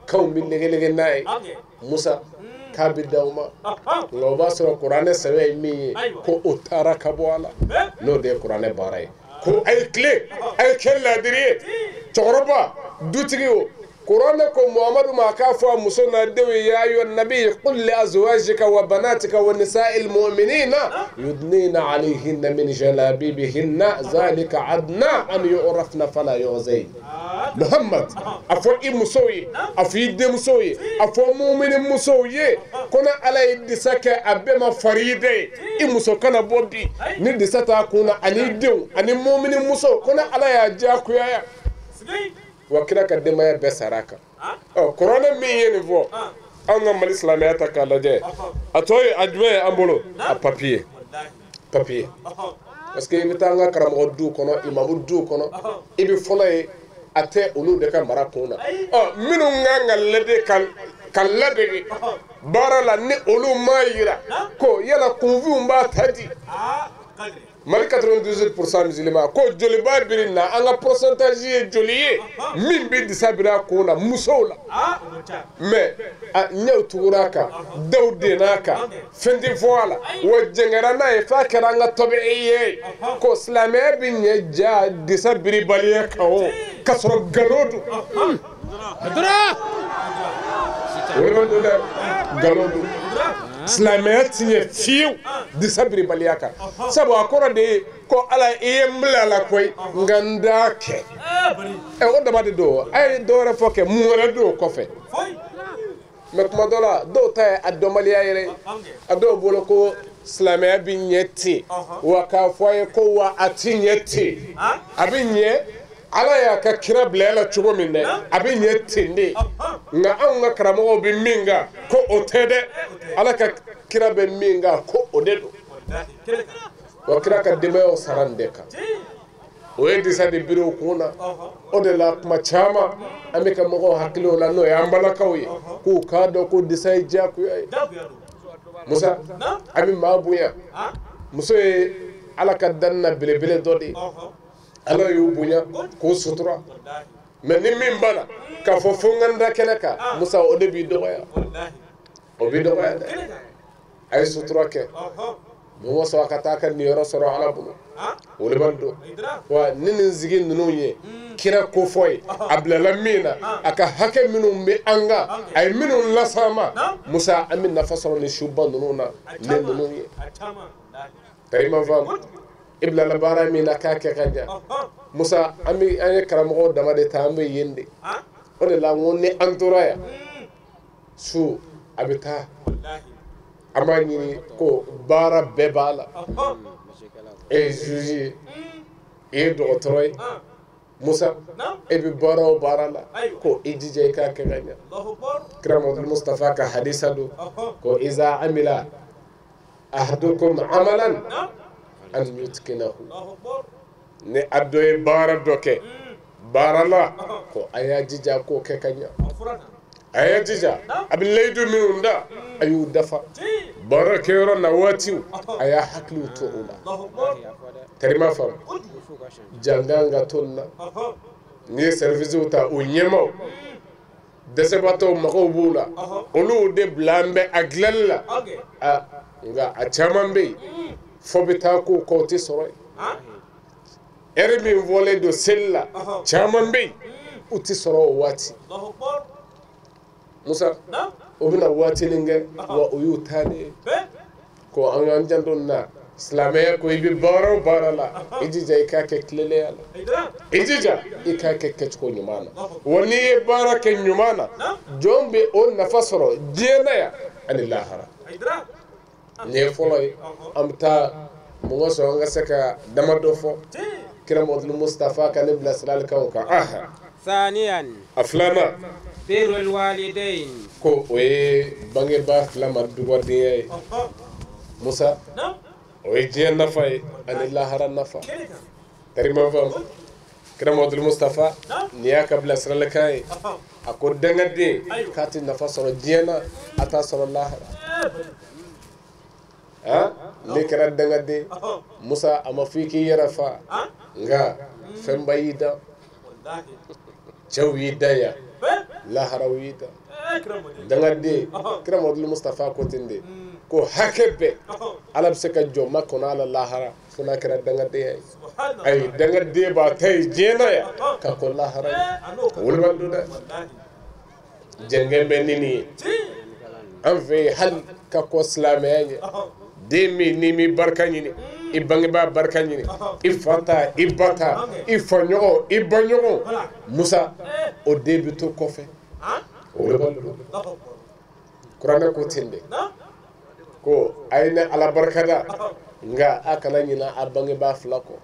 kaw min lege nay musa kabi dawma lo basro Kurana sabe mi ko utara kabwala no de Kurana baray ko ay clé ay kella diriye choroba dutigiwo قرآن محمد ما كافوا مسنا دوي يا أيها النبي قل لأزواجك وبناتك والنساء المؤمنين يدنين عليهن من جلابيبهن ذلك عدنا أن يعرفن فلا يؤذين محمد أفو مسوي أفو يد مسوي أفو مؤمن مسوي كنا على يدسك أبما فريدة مسو كنا بودي ندستا كنا أني دو أني مؤمن مسو كنا على يجاكو يا wakira ka demaya bɛɛ sara kan kuranɛ min ye nin fɔ an ka mali silamɛya ta k'a lajɛ a tɔ ye a jumɛn ye an bolo a papiye parce que i bɛ taa an ka karamɔgɔ duw kɔnɔ imamu duw kɔnɔ i bɛ fɔlɔ ye a tɛ olu de ka mara kun na minnu kan ka lade ka ladege baara la ni olu m'a yira ko yala kunfinw b'a ta di mali 98% musulman ko joliba biri na an ka pourcentage ye joli ye min bɛ disa bira kun na musow la mais a ɲɛw tugura a kan daw denna a kan fɛn tɛ fɔ a la wa jɛngɛra n'a ye f'a kɛra an ka tabi'i ye ko silamɛya bɛ ɲɛ ja disa biribaliya kan o k'a sɔrɔ nkalon don o de dɛ nkalon don silamɛya ti ɲɛ fiyewu disa biribaliya kan sabu a kɔrɔ de ye ko ala i ye n bila la koyi nka n t'a kɛ o dama de don a ye dɔ wɛrɛ fɔ kɛ mun wɛrɛ don o kɔfɛ mɛ kuma dɔ la dɔw ta ye a dɔnbaliya yɛrɛ a dɔw bolo ko silamɛya bɛ ɲɛ ten wa k'a fɔ a ye ko wa a ti ɲɛ ten a bɛ ɲɛ ala y'a ka kira bila la cogo min dɛ a bɛ ɲɛ ten de nka anw ka karamɔgɔw bɛ min kan ko o tɛ dɛ ala ka kira bɛ min kan ko o de don wa kira ka denbayaw sara nin de kan o ye disa de biri o kun na o de la kuma caman an bɛ ka mɔgɔw hakiliw la n'o ye an balakaw ye k'u k'a dɔn ko disa ye diyagoya ye musa a bɛ maa bonya muso ye ala ka danna belebele dɔ de ye ala y'u bonya k'o sutura mɛ ni min bana k'a fɔ fo n ka n da kɛnɛ kan musa o de b'i dɔgɔya o b'i dɔgɔya dɛ a ye sutura kɛ mɔgɔ sɔrɔ a ka taa ka niyɔrɔ sɔrɔ ala bolo o de b'a dɔn wa ni nin sigi ninnu ye kira kofɔ ye a bilala min na a ka hakɛ minnu bɛ an kan a ye minnu las'an ma musa an bɛ nafa sɔrɔ ni suba ninnu na ne ninnu ye tari ma faamu i bilala baara min na k'a kɛ ka ɲa musa an ye karamɔgɔw dama de ta an bɛ yen de o de la n ko ni an tora yan su a bɛ taa an b'a ɲini ko baara bɛɛ b'a la e ye juge ye e ye dɔgɔtɔrɔ ye musa e bɛ baara o baara la ko i jija i k'a kɛ ka ɲa kira Muhamadu Mustafa ka hadisa don ko iza amila ahadukum amalan an yutqinahu ni a dɔ ye baara dɔ kɛ baara la ko a y'a jija k'o kɛ ka ɲa a y'a jija a bɛ layidu minnu da a y'u dafa baara kɛyɔrɔ na waatiw a y'a hakiliw to o la tari ma faamu jangan ka to nin na n'i ye servisiw ta o ɲɛmaw dɛsɛbaatɔw mɔgɔw b'u la olu de bila an bɛ a dilanni la nka a caman bɛ yen fo bɛ taa k'o kɔ o tɛ sɔrɔ yen ɛri min fɔlen don seli la caman bɛ yen u tɛ sɔrɔ o waati musa o bɛna waatinin kɛ wa o y'u taalen ye ko an k'an janto nin na silamɛya ko i bɛ baara o baara la i jija i k'a kɛ tilennenya la i jija i k'a kɛ kɛcogo ɲuman na wa n'i ye baara kɛ ɲuman na jɔn bɛ o nafa sɔrɔ diɲɛ na yan ani lahara nin ye fɔlɔ ye an bɛ taa mɔgɔ sɔrɔ an ka se ka dama dɔ fɔ kira Muhamadu Mustafa ka ne bilasiralikanw kan ثانيا a filanan بر الوالدين ko o ye bangebaa fila ma dugawudenya ye musa o ye diɲɛ nafa ye ani lahara nafa tari ma faamu kira Muhamadu Mustafa ni y'a ka bilasiralikan ye a ko dangaden k'a tɛ nafa sɔrɔ diɲɛ na a t'a sɔrɔ lahara ne kɛra dangaden musa a ma fɔ i k'i yɛrɛ fa nka fɛnba y'i da cɛw y'i da yan laharaw y'i da dangaden kira Muhamadu Mustafa ko ten de ko hakɛ bɛɛ ala bɛ se ka jɔ ma kɔnɔ ala lahara fo n'a kɛra dangadenya ye ayi dangaden b'a ta ye diɲɛ na yan ka kɔn lahara ye wolo b'a don dɛ jɛngɛn bɛ ni nin ye an fɛ yen hali ka kɔ silamɛya ɲɛ den min n'i mi barika ɲini i bangebaa barika ɲini i fa ta i ba ta i faɲɔgɔn i baɲɔgɔn musa o den bɛ to kɔfɛ o bɛ bɔ don kuranɛ ko ten de ko a ye ne ala barikada nka a kana ɲina a bangebaa fila kɔ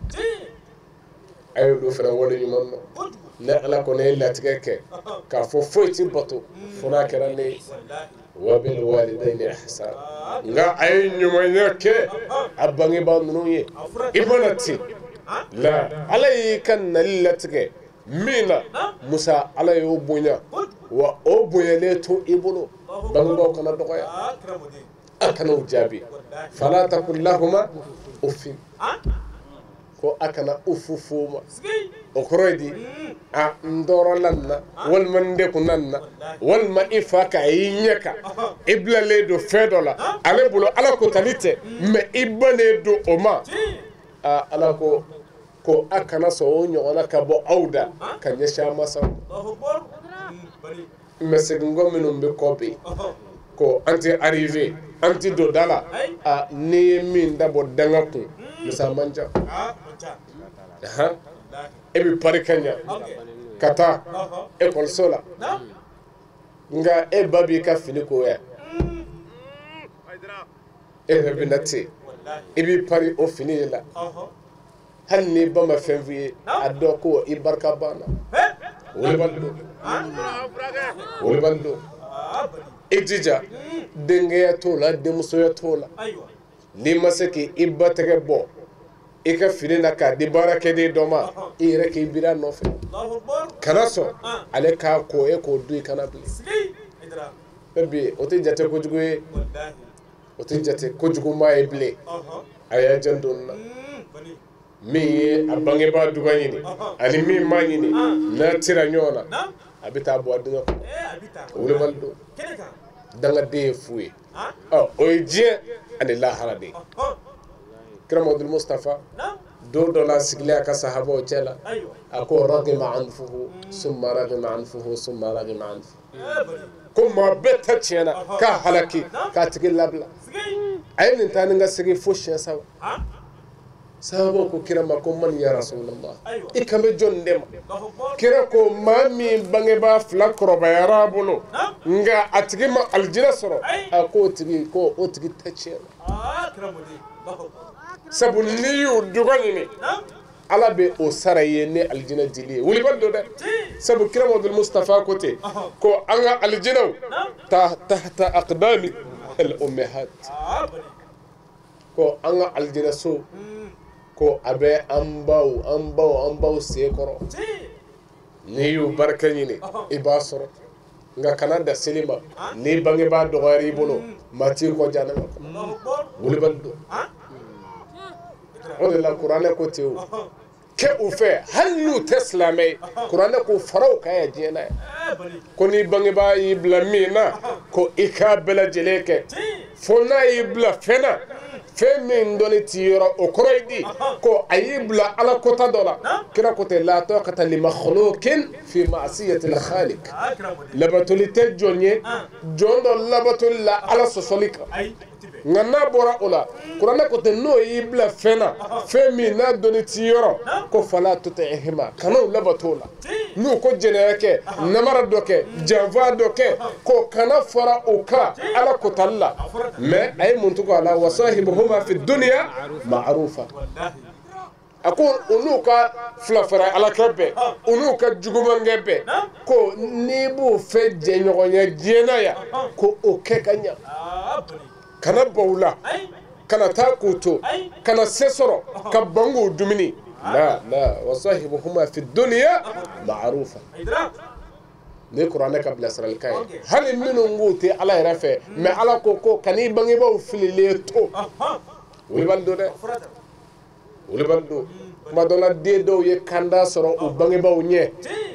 a ye olu fana wale ɲuman dɔn ne ala kɔni ye latigɛ kɛ k'a fɔ foyi tɛ bato fo n'a kɛra ne ye wabil walidayni ihsana nga ay ñumanya ke abangi ba nunu ye ibanati la alay kan nalatige mina musa alay o bonya wa o bonya le to ibulu bango kana dogoya akana ujabi fala takul lahuma uffin ko akana ufufuma o korodi a ndoro lanna wal mande kunanna wal ma ifaka yinyaka ibla le do fedola ale bulo ala ko talite me ibane do oma ala ko akana so nyona ka bo awda kanya shama sa mesegungo minum be kopi ko anti arrivé anti do dala a ne min dabo danga ko misa manja ebi parikanya kata école sola nga e babi ka fini ko ya e binati ebi pari o fini la hanni bama février addo ko ibarka bana wole bando ejija denge ya tola demuso ya tola ni masaki ibatege bo ika fini na ka di barake de doma ire ke bira nofe kana so ale ka ko e ko du kana bli bebi oti jate ko jugo oti jate ko jugo ma e bli aya jandon mi abange ba dugani ali mi manyini na tira nyona abita bo adinga wole baldo danga de fuwe oje ani la harade كرم عبد المصطفى دور دولا سجلها كصحابه وجلا أكو رغم عنفه ثم رغم عنفه ثم رغم عنفه كم بتشينا كهلاكي كاتقول لبلا أين أنت أنا سجي فوش يا سوا سوا كو كرم أكو من يا رسول الله إكمل جون دم كركو ما مين بعبا فلك ربا يا رابولو نجا أتجي ما الجنة سرو أكو تجي كو أتجي تشينا sabu niyu dugani ala be o saraye ne aljina dili wuli bando de sabu kiram abdul mustafa kote ko anga aljina tahta aqdami al ummahat ko anga aljina so ko abe ambaw se koro niyu barkani ne ibasoro nga kanada selima ni bangi ba dogari bolo mati ko janama wuli bando on la Qur'an ko tew ke u fe halu teslamay Qur'an ko faraw kay jena ko ni bangi ba ibla mina ko ikabela jeleke fona ibla fena fe min doni tiro o kroidi ko ayibla ala kota dola kira ko te la taqata li makhluqin fi ma'siyati al khaliq labatulite jonye jondo labatul la ala sosolika ngana bora ola Qur'an ko te no ibla fena fe min na doni tiro ko fala tutihima kanu labatola nu ko jeneke namara doke java doke ko kana fara uka ala kotalla me ay muntu ko ala wasahibuhuma fi dunya ma'rufa akon unuka flafara ala kebe unuka jugumangebe ko nibu fe jenyonya jenaya ko okekanya kana bawla kana takuto kana sesoro ka bangu dumini la wasahibuhuma fi dunya ma'rufa ne Qur'an ka bila saral kay hal minu nguti ala rafe me ala ko kani bangi baw filile to wuli baldo ma dola de do ye kanda soro u bangi baw nye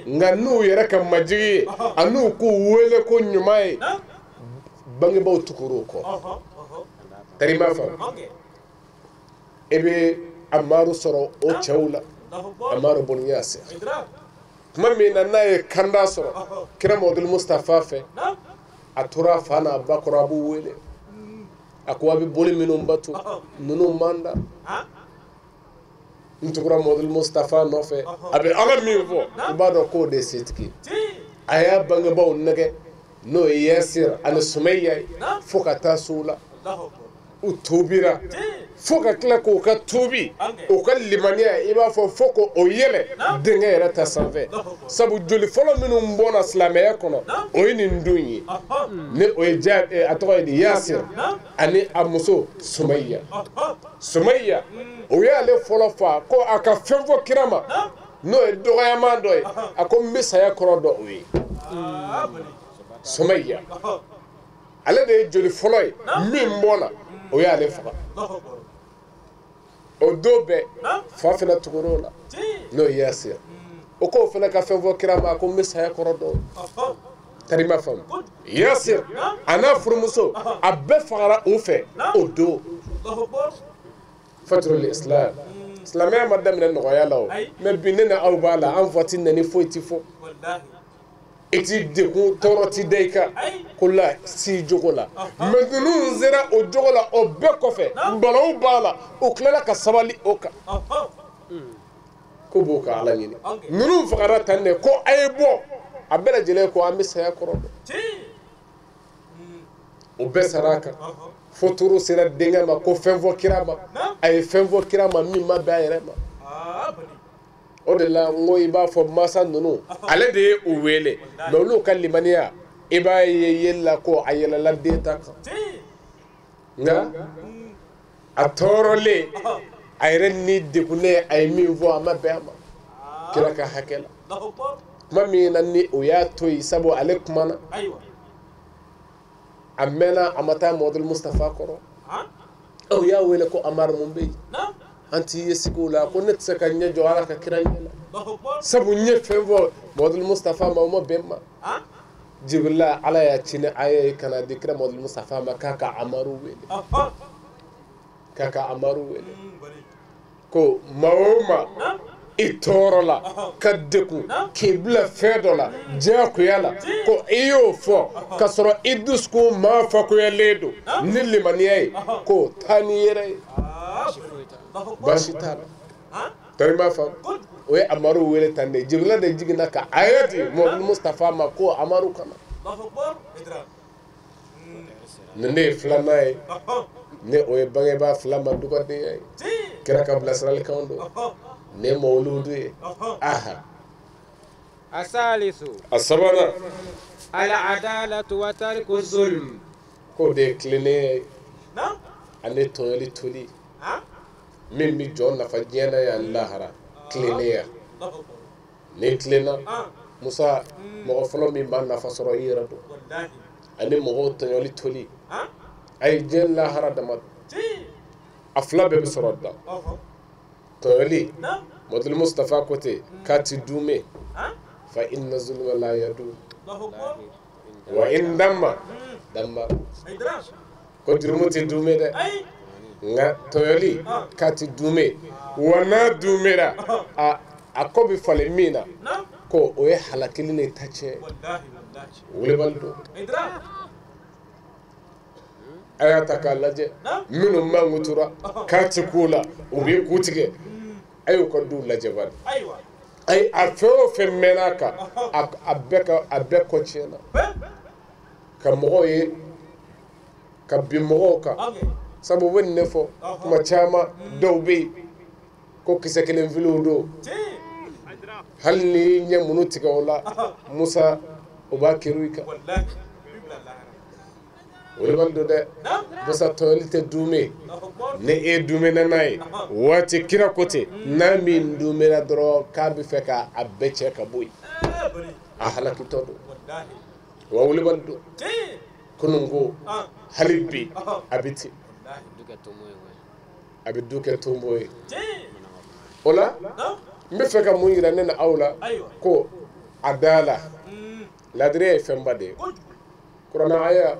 nganu yere ka majigi anu ku wele ko nyumay bangi baw tukuru ko tarima fa ebe amaru soro o chawla amaru bon yasir mami na naye kanda soro kira modul mustafa fe atura fana bakora bu wele akwa bi boli minum batu nunu manda ntukura modul mustafa no fe abe ala mi vo ibado ko de setki aya banga baw nage no yasir an sumayya fukata sula utubira foka kila ko ka tubi o ka limaniya iba foko o yele denga era ta sanve sabu joli folo minu mbona slameya kono o yini ndunyi ne o ja atoy di yasir ani amuso sumayya o ya le folo fa ko aka fenfo kirama no e doya mandoy akom misaya korodo o yi sumayya ale de joli folo mi mbona o ya le fa o do bɛɛ fa fana tugur'o la n'o ye Yasir o k'o fana ka fɛn fɔ kira ma ko n bɛ saya kɔrɔ dɔn tari ma faamu Yasir a n'a furumuso a bɛɛ fagara u fɛ o don fatrul islam silamɛya ma daminɛ nɔgɔya la o mais bi ne na aw b'a la an voiti nani foyi ti fɔ i ti degun tɔɔrɔ ti da i kan ko la si jogo la mais ninnu sera o jogo la o bɛɛ kɔfɛ balawu b'a la o tilala ka sabali o kan ko b'o ka ala ɲini ninnu fagara tan de ko a ye bɔ a bɛɛ lajɛlen ko an bɛ saya kɔrɔ dɔn o bɛɛ sara a kan fo turu sera denkɛ ma ko fɛn fɔ kira ma a ye fɛn fɔ kira ma min ma bɛn a yɛrɛ ma o de la n ko i b'a fɔ masa ninnu ale de ye u wele mais olu ka limaniya i b'a ye yeli la ko a yɛlɛla den ta kan nka a tɔɔrɔlen a yɛrɛ ni degunnen a ye min fɔ a ma bɛn a ma kira ka hakɛ la kuma min na ni o y'a to yen sabu ale kumana a mɛnna a ma taa Muhamadu Mustafa kɔrɔ aw y'a wele ko Amar mun bɛ yen an t'i ye sigi o la ko ne tɛ se ka ɲɛ jɔ ala ka kira ɲɛ la sabu n ye fɛn fɔ Muhamadu Mustafa ma o ma bɛn ma Jibrila ala y'a ci ni aya ye kana di kira Muhamadu Mustafa ma k'a ka Amaru wele ko maa o maa i tɔɔrɔ la ka degun k'i bila fɛn dɔ la diyagoya la ko i y'o fɔ k'a sɔrɔ i dusukun maa fakoyalen don ni limaniya ye ko taa n'i yɛrɛ ye baasi t'a la tari m'a faamu o ye Amaru wele tan de Jibrila de jiginna ka aya di Muhamadu Mustafa ma ko Amaru kana nin de ye filanan ye ni o ye bangebaa fila ma dɔgɔdenya ye kira ka bilasiralikanw don ne mawuludu ye aha الثالث a sabanan العدالة وترك الظلم k'o de ye tilennenya ye ani tɔɲɔli toli min bi jɔn nafa diɲɛ na yan lahara tilennenya ni tilenna Musa mɔgɔ fɔlɔ min b'a nafa sɔrɔ i yɛrɛ don ani mɔgɔw tɔɲɔli toli a ye diɲɛ lahara dama a fila bɛɛ bɛ sɔrɔ da tɔɲɔli Muhamadu Mustafa ko ten k'a ti dume fa inna zulma la yadu wa in damma ko jurumu ti dume dɛ nka tɔɲɔli k'a ti dume wa n'a dumera a ko bɛ falen min na ko o ye halakili de ta tiɲɛ welebali don a y'a ta k'a lajɛ minnu mankutura k'a ti k'u la u bɛ ku tigɛ a y'u ka duw lajɛ bani ayi a fɛn o fɛn mɛnna a kan a bɛɛ kɔ tiɲɛna ka mɔgɔw ye ka bin mɔgɔw kan sabu u bɛ nin de fɔ kuma caman dɔw bɛ yen ko kisɛ kelen filiw don hali ni ɲɛ minnu tigɛ o la Musa o b'a kɛru i kan o de b'a dɔn dɛ Musa tɔɲɔli tɛ dume ni e dumena n'a ye waati kira ko ten n'a min dumena dɔrɔn k'a bɛ fɛ k'a bɛɛ cɛ ka bɔ yen a halakitɔ don wa welebali don kunun ko hali bi a bɛ ten a bɛ du kɛ tonbo ye o la n bɛ fɛ ka mun yira ne na aw la ko a da la ladiriya ye fɛnba de ye kuranna aya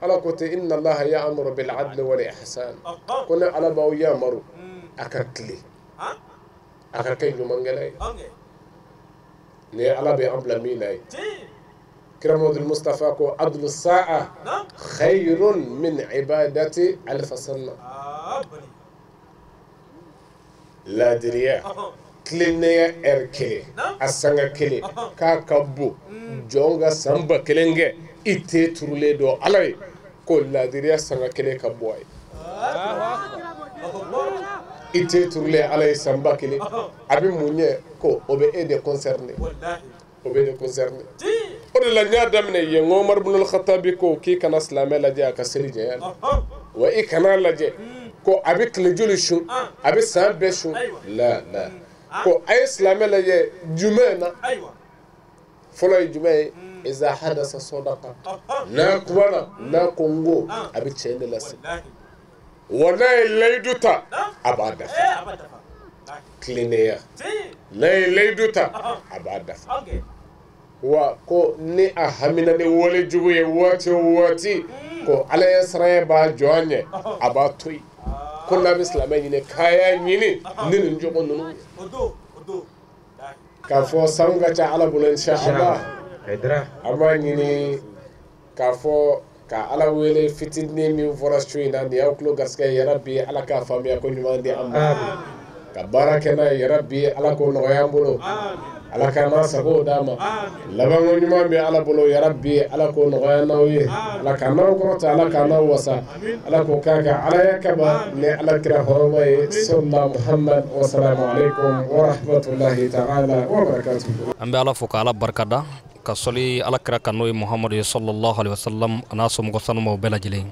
ala ko ten inna allaha ya'muru bil adli wal ihsan ko ne ala b'aw yamaru a ka tile a ka kɛ ɲumankɛla ye ni ala bɛ an bila min na ye kira Muhamadu Mustafa ko adlu sa'a khayrun min ibadati alfa sanna ladiriya tilennenya ɛri kelen a sanga kelen k'a ka bon jɔn ka san ba kelen kɛ i tɛ turulen don ala ye ko ladiriya sanga kelen ka bɔ a ye i tɛ turulen ala ye san ba kelen a bɛ mun ɲɛ ko o bɛ e de concerné o bɛ de concerné o de la n y'a daminɛ yen n ko Umar ibn al-Khattabi ko k'i kana silamɛ lajɛ a ka seli jɛya la wa i kana lajɛ ko a bɛ tile joli sun a bɛ san bɛɛ sun la ko a ye silamɛ lajɛ jumɛn na fɔlɔ ye jumɛn ye iza hadasa sadaqa n'a kumana n'a ko n ko a bɛ tiɲɛ de lase wana laiduta abada klineya laiduta abada wa ko ni a hamina ni wole jugu ye wati ko ala ya sara ba jonye abatoi ko na islamai ne kaya nyini nin jogo nunu ka fo sanga cha ala bulan insha Allah amma nyini ka fo ka ala wele fitini mi forestry na ni awklo gaske ya rabbi ala ka famiya ko nyumandi amma ka barakena ya rabbi ala ko no yambulo ala kana sago dama labango nyuma be ala bolo ya rabbi ala ko no nawi ala kana ko ta ala kana wasa ala ko kaga ala yakaba ne ala kira hormay sunna muhammad wa assalamu alaikum wa rahmatullahi ta'ala wa barakatuh ambe ala fo kala barkada ka soli ala kira kanoy muhammad sallallahu alaihi wasallam anasum go sanmo bela jile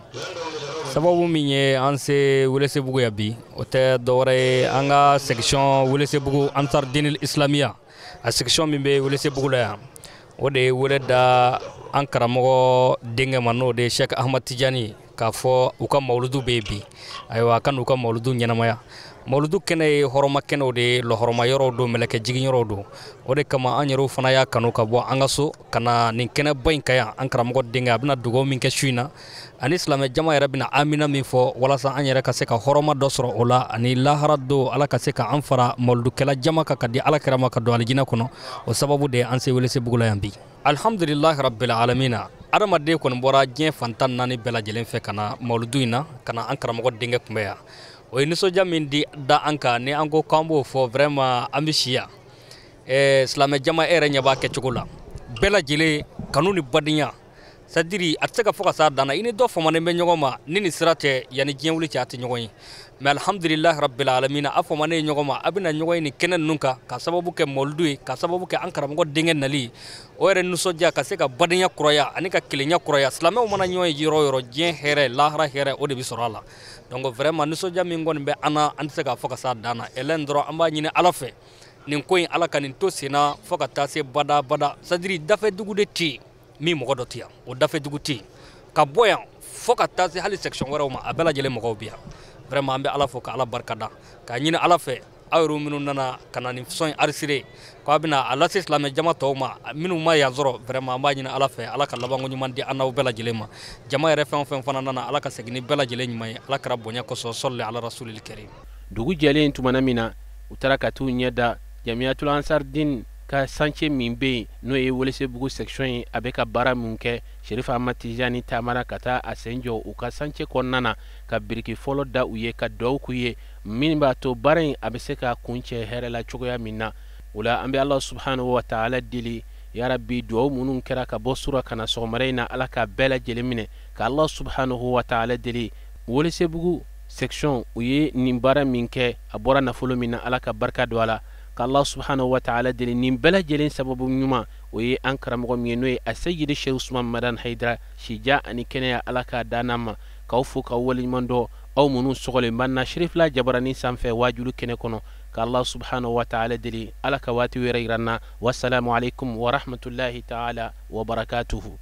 sababu minye anse wulese bugu yabi ote dore anga section wulese bugu ansar dinil islamia a section min be wulese bugu la o de wuleda ankara mo dinga mano de Sheikh Ahmad Tijani ka fo uka mauludu bebi aywa kan uka mauludu nyanamaya mauludu kene horoma kene o de lo horoma yoro do meleke jigi yoro do o de kama anyero fana ya kanu ka bo angaso kana nin kene bayin kaya ankara mo dinga bina dugo min ke shuina ani islam jama ya rabbina amina min fo wala sa anyere ka se ka horoma dosro ola ani lahara do ala ka se ka anfara mauludu kala jama ka kadi ala kirama ka do aljina kono o sababu de anse wele se bugula yambi alhamdulillah rabbil alamin adama de kon bora jen fantan nani bela jelen fe kana mauludu ina kana ankara mo dinga kumbeya o ni soja min di da anka ne ango kambo fo vraiment ambisia islam jama ere nyaba ke chukula bela jele kanuni badinya sadiri atsaka foka sa dana ini do fo mané be nyogoma nini sirate yani jewuli ci ati nyogoy mais alhamdulillah rabbil alamin afo mané nyogoma abina nyogoy ni kenen nunka ka sababu ke moldu ka sababu ke ankara mo dingen nali o re nu soja ka se ka badinya kuroya ani ka kilinya kuroya islam o mana nyoy jiro yoro jen here lahra here o de bisorala donc vraiment nu soja mi ngon be ana antsaka foka sa dana elendro amba nyine alafe nin koyin alaka nin to sina foka tase bada sadiri dafe dugude ti mi mogo dotia o dafe duguti ka boya foka tase hali section wara ma abela jele mogo biya vraiment ambe ala foka ala barkada ka nyina ala fe awru minu nana kana ni soin arsire ko abina ala islam jama to ma minu ma ya zoro vraiment ma nyina ala fe ala ka labango nyuman di anaw bela jele ma jama re fen fana nana ala ka segini bela jele nyumay ala kara bonya ko so solli ala rasulil karim dugu jele tumana mina utaraka tu nyeda jamiatul ansar din ka sanche mimbe no e wolese bugu section abeka bara munke Sherifa Ahmad Tijani tamara kata asenjo uka sanche konnana ka biriki folo da uye ka do kuye minba to barin abeseka kunche herela chogoya minna wala ambe Allah subhanahu wa ta'ala dili ya rabbi do munun kera ka bosura kana so marina alaka bela jelimine ka Allah subhanahu wa ta'ala dili wolese bugu section uye nimbara minke abora na folo minna alaka barka dwala Allah subhanahu wa ta'ala dili nin bela jelen sababu nyuma oye ankara mo mi noy asayidi Sheikh Usman Madan Haidara shija ani kenya alaka danama kawfu ka wali mando aw munun sogole manna Sherif la jabarani samfe wajulu kene kono ka Allah subhanahu wa ta'ala dili alaka wati werayrana wassalamu alaikum wa rahmatullahi ta'ala wa barakatuhu